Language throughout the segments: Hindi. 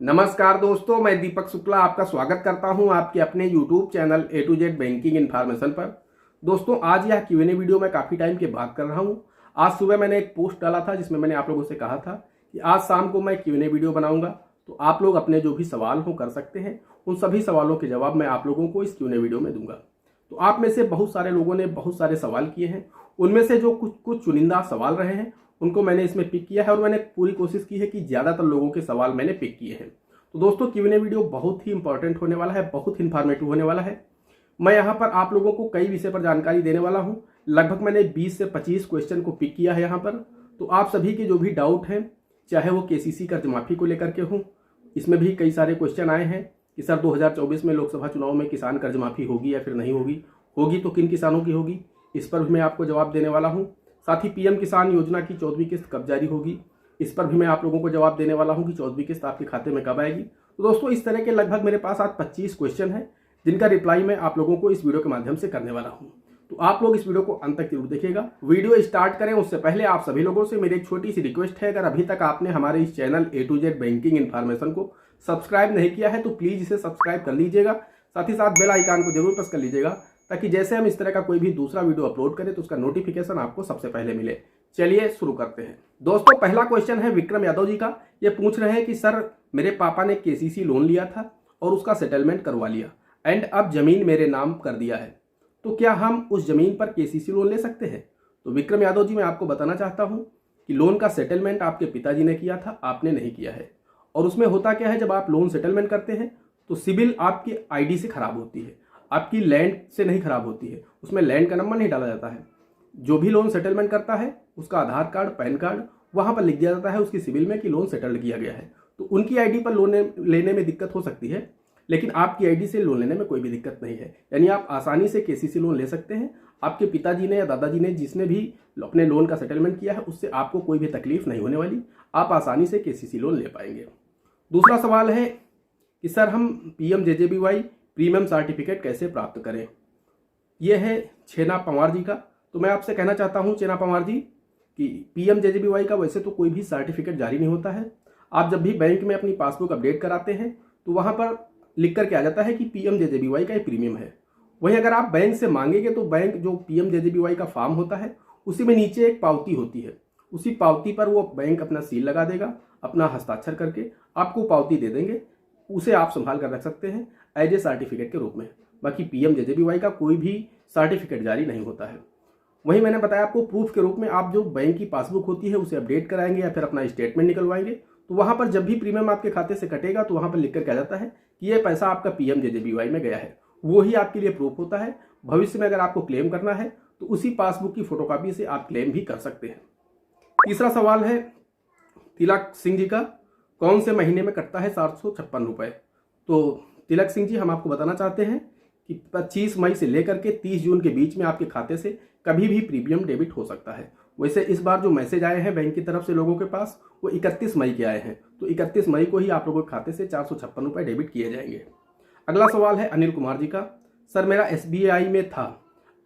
नमस्कार दोस्तों, मैं दीपक शुक्ला आपका स्वागत करता हूं आपके अपने YouTube channel A to Z banking information पर। दोस्तों, आज यह Q&A वीडियो मैं काफ़ी टाइम के बाद कर रहा हूं। आज सुबह मैंने एक पोस्ट डाला था जिसमें मैंने आप लोगों से कहा था कि आज शाम को मैं Q&A वीडियो बनाऊंगा, तो आप लोग अपने जो भी सवाल हो कर सकते हैं। उन सभी सवालों के जवाब मैं आप लोगों को इस Q&A वीडियो में दूंगा। तो आप में से बहुत सारे लोगों ने बहुत सारे सवाल किए हैं, उनमें से जो कुछ चुनिंदा सवाल रहे हैं उनको मैंने इसमें पिक किया है और मैंने पूरी कोशिश की है कि ज़्यादातर लोगों के सवाल मैंने पिक किए हैं। तो दोस्तों, Q&A वीडियो बहुत ही इंपॉर्टेंट होने वाला है, बहुत इन्फॉर्मेटिव होने वाला है। मैं यहाँ पर आप लोगों को कई विषय पर जानकारी देने वाला हूँ। लगभग मैंने 20 से 25 क्वेश्चन को पिक किया है यहाँ पर। तो आप सभी के जो भी डाउट हैं, चाहे वो KCC कर्ज माफ़ी को लेकर के हों, इसमें भी कई सारे क्वेश्चन आए हैं कि सर 2024 में लोकसभा चुनाव में किसान कर्ज माफ़ी होगी या फिर नहीं होगी तो किन किसानों की होगी, इस पर भी मैं आपको जवाब देने वाला हूँ। साथ ही PM किसान योजना की 14वीं किस्त कब जारी होगी, इस पर भी मैं आप लोगों को जवाब देने वाला हूं कि 14वीं किस्त आपके खाते में कब आएगी। तो दोस्तों, इस तरह के लगभग मेरे पास आज 25 क्वेश्चन हैं जिनका रिप्लाई मैं आप लोगों को इस वीडियो के माध्यम से करने वाला हूं। तो आप लोग इस वीडियो को अंत तक जरूर देखिएगा। वीडियो स्टार्ट करें उससे पहले आप सभी लोगों से मेरी एक छोटी सी रिक्वेस्ट है, अगर अभी तक आपने हमारे इस channel A to Z banking information को सब्सक्राइब नहीं किया है तो प्लीज इसे सब्सक्राइब कर लीजिएगा। साथ ही साथ बेल आइकन को जरूर प्रेस कर लीजिएगा ताकि जैसे हम इस तरह का कोई भी दूसरा वीडियो अपलोड करें तो उसका नोटिफिकेशन आपको सबसे पहले मिले। चलिए शुरू करते हैं। दोस्तों, पहला क्वेश्चन है विक्रम यादव जी का। ये पूछ रहे हैं कि सर, मेरे पापा ने KCC लोन लिया था और उसका सेटलमेंट करवा लिया एंड अब जमीन मेरे नाम कर दिया है, तो क्या हम उस जमीन पर KCC लोन ले सकते हैं? तो विक्रम यादव जी, मैं आपको बताना चाहता हूं कि लोन का सेटलमेंट आपके पिताजी ने किया था, आपने नहीं किया है। और उसमें होता क्या है, जब आप लोन सेटलमेंट करते हैं तो सिबिल आपकी ID से खराब होती है, आपकी लैंड से नहीं खराब होती है। उसमें लैंड का नंबर नहीं डाला जाता है। जो भी लोन सेटलमेंट करता है उसका आधार कार्ड, पैन कार्ड वहां पर लिख दिया जाता है उसकी सिबिल में कि लोन सेटल्ड किया गया है। तो उनकी ID पर लोन लेने में दिक्कत हो सकती है, लेकिन आपकी ID से लोन लेने में कोई भी दिक्कत नहीं है। यानी आप आसानी से KCC लोन ले सकते हैं। आपके पिताजी ने या दादाजी ने जिसने भी अपने लोन का सेटलमेंट किया है उससे आपको कोई भी तकलीफ नहीं होने वाली, आप आसानी से KCC लोन ले पाएंगे। दूसरा सवाल है कि सर, हम PMJJBY प्रीमियम सर्टिफिकेट कैसे प्राप्त करें? यह है छेना पंवार जी का। तो मैं आपसे कहना चाहता हूं छेना पंवार जी कि PMJJBY का वैसे तो कोई भी सर्टिफिकेट जारी नहीं होता है। आप जब भी बैंक में अपनी पासबुक अपडेट कराते हैं तो वहां पर लिख करके आ जाता है कि PMJJBY का ये प्रीमियम है। वहीं अगर आप बैंक से मांगेंगे तो बैंक जो PMJJBY का फॉर्म होता है उसी में नीचे एक पावती होती है, उसी पावती पर वो बैंक अपना सील लगा देगा, अपना हस्ताक्षर करके आपको पावती दे देंगे। उसे आप संभाल कर रख सकते हैं एज ए सर्टिफिकेट के रूप में। बाकी PMJJBY का कोई भी सर्टिफिकेट जारी नहीं होता है। वहीं मैंने बताया आपको प्रूफ के रूप में आप जो बैंक की पासबुक होती है उसे अपडेट कराएंगे या फिर अपना स्टेटमेंट निकलवाएंगे, तो वहां पर जब भी प्रीमियम आपके खाते से कटेगा तो वहां पर लिख कर आ जाता है कि ये पैसा आपका PMJJBY में गया है। वो ही आपके लिए प्रूफ होता है। भविष्य में अगर आपको क्लेम करना है तो उसी पासबुक की फोटोकॉपी से आप क्लेम भी कर सकते हैं। तीसरा सवाल है तिलक सिंह जी का। कौन से महीने में कटता है 756 रुपए? तो तिलक सिंह जी, हम आपको बताना चाहते हैं कि 25 मई से लेकर के 30 जून के बीच में आपके खाते से कभी भी प्रीमियम डेबिट हो सकता है। वैसे इस बार जो मैसेज आए हैं बैंक की तरफ से लोगों के पास वो 31 मई के आए हैं, तो 31 मई को ही आप लोगों के खाते से 456 रुपए डेबिट किए जाएंगे। अगला सवाल है अनिल कुमार जी का। सर, मेरा SBI में था,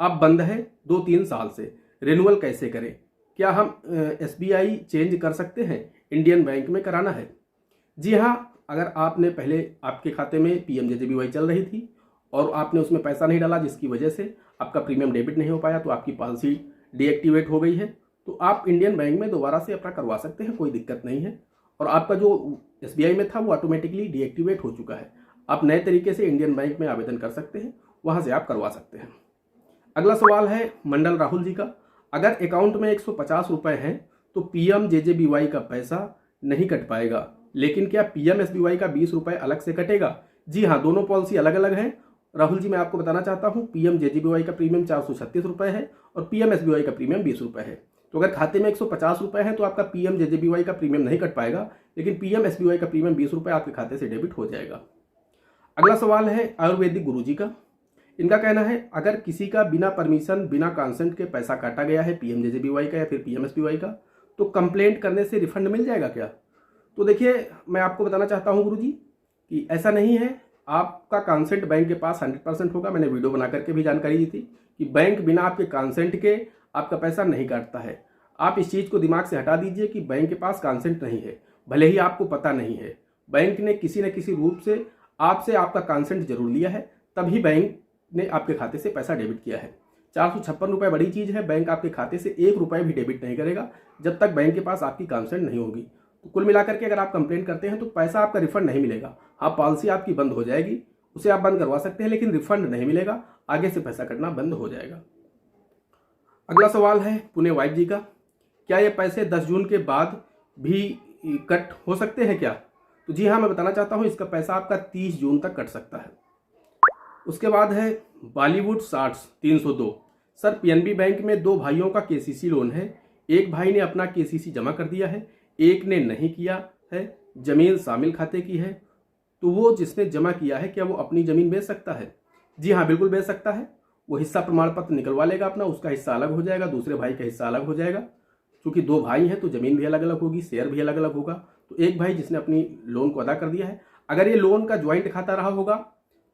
अब बंद है 2-3 साल से, रिन्यूअल कैसे करें? क्या हम SBI चेंज कर सकते हैं? इंडियन बैंक में कराना है। जी हाँ, अगर आपने पहले आपके खाते में PMJJBY चल रही थी और आपने उसमें पैसा नहीं डाला जिसकी वजह से आपका प्रीमियम डेबिट नहीं हो पाया, तो आपकी पॉलिसी डीएक्टिवेट हो गई है, तो आप इंडियन बैंक में दोबारा से अपना करवा सकते हैं, कोई दिक्कत नहीं है। और आपका जो SBI में था वो ऑटोमेटिकली डीएक्टिवेट हो चुका है। आप नए तरीके से इंडियन बैंक में आवेदन कर सकते हैं, वहां से आप करवा सकते हैं। अगला सवाल है मंडल राहुल जी का। अगर अकाउंट में 150 रुपए हैं तो PMJJBY का पैसा नहीं कट पाएगा, लेकिन क्या PMSBY का 20 रुपए अलग से कटेगा? जी हाँ, दोनों पॉलिसी अलग अलग हैं। राहुल जी, मैं आपको बताना चाहता हूं PMJJBY का प्रीमियम 436 रुपए है और PMSBY का प्रीमियम 20 रुपए है। तो अगर खाते में 150 रुपए है तो आपका PMJJBY का प्रीमियम नहीं कट पाएगा, लेकिन PMSBY का प्रीमियम 20 रुपए आपके खाते से डेबिट हो जाएगा। अगला सवाल है आयुर्वेदिक गुरु जी का। इनका कहना है, अगर किसी का बिना परमिशन, बिना कंसेंट के पैसा काटा गया है PMJJBY का या फिर PMSBY का, तो कंप्लेंट करने से रिफंड मिल जाएगा क्या? तो देखिए, मैं आपको बताना चाहता हूं गुरुजी कि ऐसा नहीं है। आपका कंसेंट बैंक के पास 100% होगा। मैंने वीडियो बना करके भी जानकारी दी थी कि बैंक बिना आपके कंसेंट के आपका पैसा नहीं काटता है। आप इस चीज़ को दिमाग से हटा दीजिए कि बैंक के पास कंसेंट नहीं है, भले ही आपको पता नहीं है। बैंक ने किसी न किसी रूप से आपसे आपका कंसेंट जरूर लिया है, तभी बैंक ने आपके खाते से पैसा डेबिट किया है। 456 रुपये बड़ी चीज़ है। बैंक आपके खाते से 1 रुपये भी डेबिट नहीं करेगा जब तक बैंक के पास आपकी कंसेंट नहीं होगी। तो कुल मिलाकर के अगर आप कंप्लेन करते हैं तो पैसा आपका रिफंड नहीं मिलेगा। हाँ, पॉलिसी आपकी बंद हो जाएगी, उसे आप बंद करवा सकते हैं, लेकिन रिफंड नहीं मिलेगा, आगे से पैसा कटना बंद हो जाएगा। अगला सवाल है पुणे वाइफ जी का, क्या ये पैसे 10 जून के बाद भी कट हो सकते हैं क्या? तो जी हाँ, मैं बताना चाहता हूँ इसका पैसा आपका 30 जून तक कट सकता है। उसके बाद है Bollywood shorts 302। Sir, PNB bank में 2 भाइयों का केसीसी लोन है। एक भाई ने अपना केसीसी जमा कर दिया है, एक ने नहीं किया है। जमीन शामिल खाते की है, तो वो जिसने जमा किया है क्या वो अपनी जमीन बेच सकता है? जी हाँ, बिल्कुल बेच सकता है। वो हिस्सा प्रमाण पत्र निकलवा लेगा अपना, उसका हिस्सा अलग हो जाएगा, दूसरे भाई का हिस्सा अलग हो जाएगा। क्योंकि 2 भाई हैं तो जमीन भी अलग अलग होगी, शेयर भी अलग अलग होगा। तो एक भाई जिसने अपनी लोन को अदा कर दिया है, अगर ये लोन का ज्वाइंट खाता रहा होगा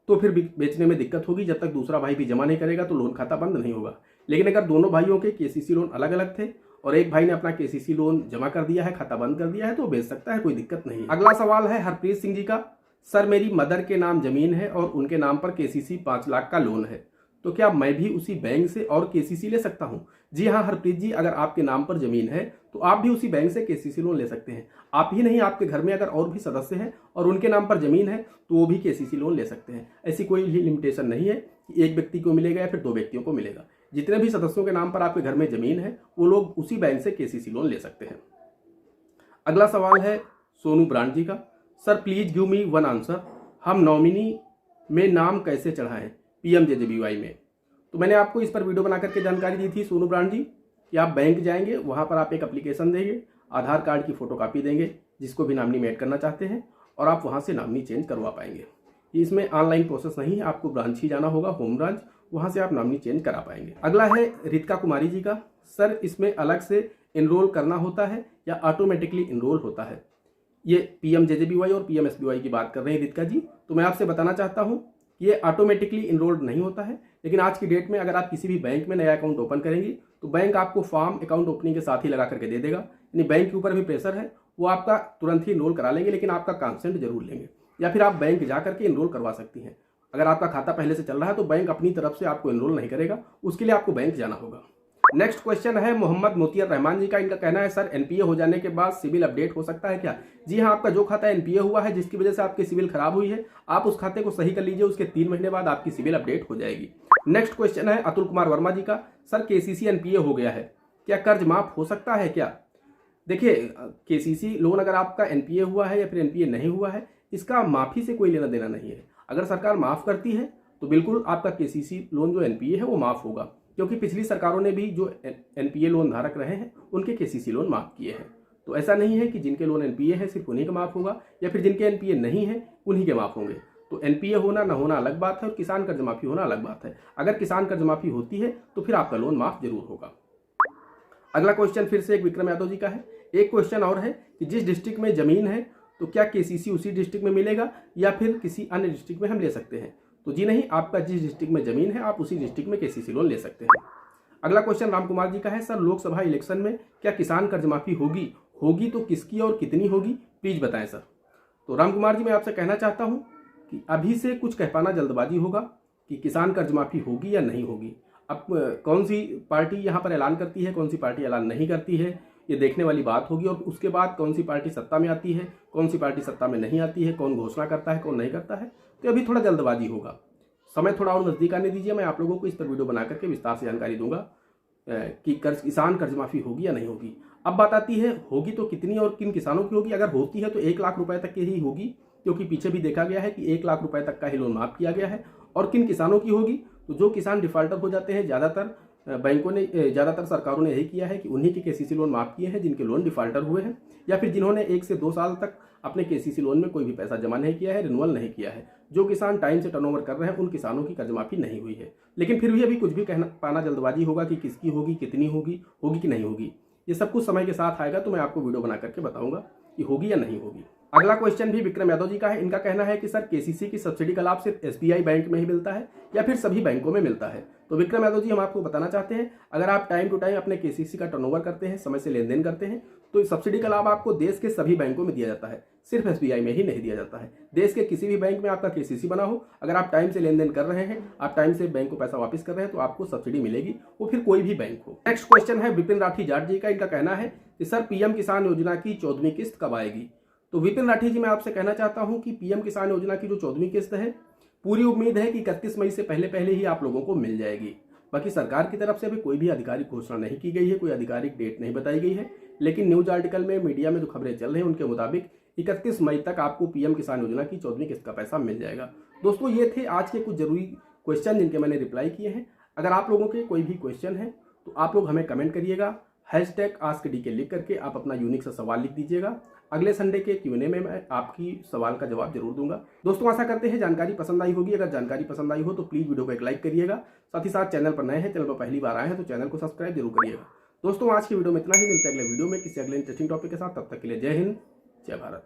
तो फिर बेचने में दिक्कत होगी। जब तक दूसरा भाई भी जमा नहीं करेगा तो लोन खाता बंद नहीं होगा। लेकिन अगर दोनों भाइयों के केसीसी लोन अलग अलग थे और एक भाई ने अपना केसीसी लोन जमा कर दिया है, खाता बंद कर दिया है, तो बेच सकता है, कोई दिक्कत नहीं। अगला सवाल है हरप्रीत सिंह जी का, सर मेरी मदर के नाम जमीन है और उनके नाम पर केसीसी 5 लाख का लोन है, तो क्या मैं भी उसी बैंक से और केसीसी ले सकता हूं? जी हाँ हरप्रीत जी, अगर आपके नाम पर जमीन है तो आप भी उसी बैंक से केसीसी लोन ले सकते हैं। आप ही नहीं, आपके घर में अगर और भी सदस्य हैं और उनके नाम पर जमीन है तो वो भी केसीसी लोन ले सकते हैं। ऐसी कोई भी लिमिटेशन नहीं है कि एक व्यक्ति को मिलेगा या फिर 2 व्यक्तियों को मिलेगा। जितने भी सदस्यों के नाम पर आपके घर में जमीन है वो लोग उसी बैंक से केसीसी लोन ले सकते हैं। अगला सवाल है सोनू ब्रांड जी का, sir please give me one answer, हम नॉमिनी में नाम कैसे चढ़ाएं पीएमजेजेबीवाई में? तो मैंने आपको इस पर वीडियो बना करके जानकारी दी थी सोनू ब्रांड जी कि आप बैंक जाएंगे, वहां पर आप एक एप्लीकेशन देंगे, आधार कार्ड की फोटोकॉपी देंगे जिसको भी नॉमिनी में ऐड करना चाहते हैं, और आप वहां से नॉमिनी चेंज करवा पाएंगे। इसमें ऑनलाइन प्रोसेस नहीं है, आपको ब्रांच ही जाना होगा, होम ब्रांच, वहां से आप नॉमिनी चेंज करा पाएंगे। अगला है रितिका कुमारी जी का, सर इसमें अलग से इनरोल करना होता है या ऑटोमेटिकली इनरोल होता है? ये पीएमजेजेबीवाई और पीएमएसबीवाई की बात कर रहे हैं रितिका जी। तो मैं आपसे बताना चाहता हूँ ये ऑटोमेटिकली इनरोल्ड नहीं होता है, लेकिन आज की डेट में अगर आप किसी भी बैंक में नया अकाउंट ओपन करेंगे तो बैंक आपको फॉर्म अकाउंट ओपनिंग के साथ ही लगा करके दे देगा। यानी बैंक के ऊपर भी प्रेशर है, वो आपका तुरंत ही इनरोल करा लेंगे, लेकिन आपका कंसेंट जरूर लेंगे। या फिर आप बैंक जा करके इनरोल करवा सकती हैं। अगर आपका खाता पहले से चल रहा है तो बैंक अपनी तरफ से आपको इनरोल नहीं करेगा, उसके लिए आपको बैंक जाना होगा। नेक्स्ट क्वेश्चन है मोहम्मद मोतियर रहमान जी का। इनका कहना है सर एनपीए हो जाने के बाद सिविल अपडेट हो सकता है क्या? जी हाँ, आपका जो खाता एनपीए हुआ है जिसकी वजह से आपकी सिविल खराब हुई है, आप उस खाते को सही कर लीजिए, उसके 3 महीने बाद आपकी सिविल अपडेट हो जाएगी। नेक्स्ट क्वेश्चन है अतुल कुमार वर्मा जी का, सर केसीसी एनपीए हो गया है, क्या कर्ज माफ हो सकता है क्या? देखिए, केसीसी लोन अगर आपका एनपीए हुआ है या फिर एनपीए नहीं हुआ है, इसका माफी से कोई लेना देना नहीं है। अगर सरकार माफ करती है तो बिल्कुल आपका केसीसी लोन जो एनपीए है वो माफ होगा, क्योंकि पिछली सरकारों ने भी जो एनपीए लोन धारक रहे हैं उनके केसीसी लोन माफ किए हैं। तो ऐसा नहीं है कि जिनके लोन एनपीए है सिर्फ उन्हीं का माफ होगा, या फिर जिनके एनपीए नहीं है उन्हीं के माफ होंगे। तो एनपीए होना ना होना अलग बात है और किसान कर्ज माफी होना अलग बात है। अगर किसान कर्ज माफी होती है तो फिर आपका लोन माफ जरूर होगा। अगला क्वेश्चन फिर से एक विक्रम यादव जी का है। एक क्वेश्चन और है कि जिस डिस्ट्रिक्ट में जमीन है तो क्या केसीसी उसी डिस्ट्रिक्ट में मिलेगा या फिर किसी अन्य डिस्ट्रिक्ट में हम ले सकते हैं? तो जी नहीं, आपका जिस डिस्ट्रिक्ट में जमीन है आप उसी डिस्ट्रिक्ट में केसीसी लोन ले सकते हैं। अगला क्वेश्चन राम कुमार जी का है, सर लोकसभा इलेक्शन में क्या किसान कर्ज माफी होगी तो किसकी और कितनी होगी, प्लीज बताएं सर। तो राम कुमार जी, मैं आपसे कहना चाहता हूं कि अभी से कुछ कह पाना जल्दबाजी होगा कि किसान कर्ज माफी होगी या नहीं होगी। अब कौन सी पार्टी यहाँ पर ऐलान करती है, कौन सी पार्टी ऐलान नहीं करती है, ये देखने वाली बात होगी। और उसके बाद कौन सी पार्टी सत्ता में आती है, कौन सी पार्टी सत्ता में नहीं आती है, कौन घोषणा करता है, कौन नहीं करता है, तो अभी थोड़ा जल्दबाजी होगा। समय थोड़ा और नजदीक आने दीजिए, मैं आप लोगों को इस पर वीडियो बना करके विस्तार से जानकारी दूंगा कि किसान कर्ज माफी होगी या नहीं होगी। अब बात आती है होगी तो कितनी और किन किसानों की होगी। अगर होती है तो 1 लाख रुपए तक की ही होगी, क्योंकि पीछे भी देखा गया है कि 1 लाख रुपए तक का ही लोन माफ किया गया है। और किन किसानों की होगी, तो जो किसान डिफॉल्टर हो जाते हैं, ज़्यादातर सरकारों ने यही किया है कि उन्हीं के केसीसी लोन माफ किए हैं जिनके लोन डिफॉल्टर हुए हैं, या फिर जिन्होंने 1 से 2 साल तक अपने केसीसी लोन में कोई भी पैसा जमा नहीं किया है, रिन्यूअल नहीं किया है। जो किसान टाइम से टर्नओवर कर रहे हैं उन किसानों की कर्ज माफी नहीं हुई है। लेकिन फिर भी अभी कुछ भी कहना पाना जल्दबाजी होगा कि किसकी होगी, कितनी होगी कि नहीं होगी। ये सब कुछ समय के साथ आएगा तो मैं आपको वीडियो बना करके बताऊंगा कि होगी या नहीं होगी। अगला क्वेश्चन भी विक्रम यादव जी का है। इनका कहना है कि सर केसीसी की सब्सिडी का लाभ सिर्फ एसबीआई बैंक में ही मिलता है या फिर सभी बैंकों में मिलता है? तो विक्रम यादव जी, हम आपको बताना चाहते हैं, अगर आप टाइम टू टाइम अपने केसीसी का टर्नओवर करते हैं, समय से लेन देन करते हैं, तो सब्सिडी का लाभ आपको देश के सभी बैंकों में दिया जाता है, सिर्फ एसबीआई में ही नहीं दिया जाता है। देश के किसी भी बैंक में आपका केसीसी बना हो, अगर आप टाइम से लेन देन कर रहे हैं, आप टाइम से बैंक को पैसा वापस कर रहे हैं, तो आपको सब्सिडी मिलेगी, वो फिर कोई भी बैंक हो। नेक्स्ट क्वेश्चन है विपिन राठी जाट जी का। इनका कहना है कि सर पीएम किसान योजना की 14वीं किस्त कब आएगी? तो विपिन राठी जी, मैं आपसे कहना चाहता हूं कि पीएम किसान योजना की जो 14वीं किस्त है, पूरी उम्मीद है कि 31 मई से पहले ही आप लोगों को मिल जाएगी। बाकी सरकार की तरफ से अभी कोई भी आधिकारिक घोषणा नहीं की गई है, कोई आधिकारिक डेट नहीं बताई गई है, लेकिन न्यूज आर्टिकल में, मीडिया में जो खबरें चल रही हैं उनके मुताबिक 31 मई तक आपको पीएम किसान योजना की 14वीं किस्त का पैसा मिल जाएगा। दोस्तों, ये थे आज के कुछ जरूरी क्वेश्चन जिनके मैंने रिप्लाई किए हैं। अगर आप लोगों के कोई भी क्वेश्चन है तो आप लोग हमें कमेंट करिएगा, #AskDK लिख करके आप अपना यूनिक सा सवाल लिख दीजिएगा। अगले संडे के Q&A में मैं आपकी सवाल का जवाब जरूर दूंगा। दोस्तों, आशा करते हैं जानकारी पसंद आई होगी। अगर जानकारी पसंद आई हो तो प्लीज वीडियो को एक लाइक करिएगा। साथ ही साथ चैनल पर नए हैं, चैनल पर पहली बार आए हैं तो चैनल को सब्सक्राइब जरूर करिएगा। दोस्तों, आज की वीडियो में इतना ही। मिलते हैं अगले वीडियो में किसी अगले इंटरेस्टिंग टॉपिक के साथ। तब तक के लिए जय हिंद, जय भारत।